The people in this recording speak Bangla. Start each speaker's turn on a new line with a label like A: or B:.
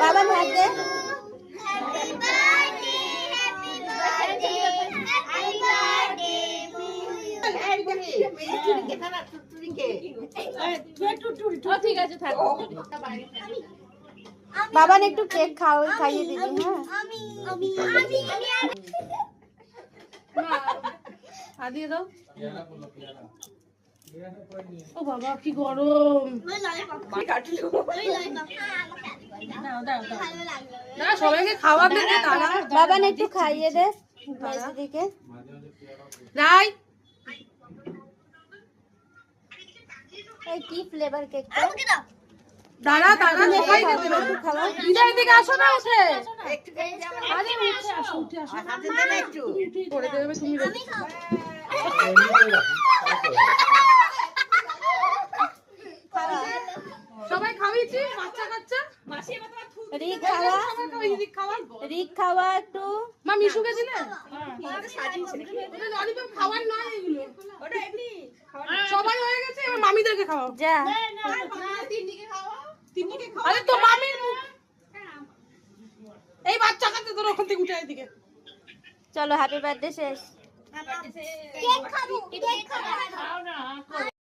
A: বাবা হাত দে।
B: ঠিক আছে থাক।
A: বাবান একটু কেক খাইয়ে দিবি।
B: হ্যাঁ দিয়ে দাও। ও বাবা কি গরম। না সবাইকে খাওয়াবে না তারা।
A: বাবান একটু খাইয়ে দে দিদিকে।
B: রাই
A: এই কি ফ্লেভার কেকটা?
B: দাঁড়া দাঁড়া সবাই
A: একটু খাওয়া।
B: দিদা এদিকে আসো না উঠে। আরে উঠে আসো উঠে আসো। তুমি করে দেবে তুমি। সবাই খাওয়াইছি বাচ্চা কাচ্চা।
A: রিক খাওয়া। রিক খাওয়া একটু।
B: মা মিশুকে দিলে? ললিপপ খাওয়ার নয় এগুলো। সবাই হয়ে গেছে এবার মামিদেরকে খাওয়াও।
A: যা।
B: আরে তো মামির এই বাচ্চা কাচ্চা তোর ওখান থেকে উঠে এদিকে।
A: চলো হ্যাপি বার্থডে শেষ।
C: কেক খাবো, কেক খাবো।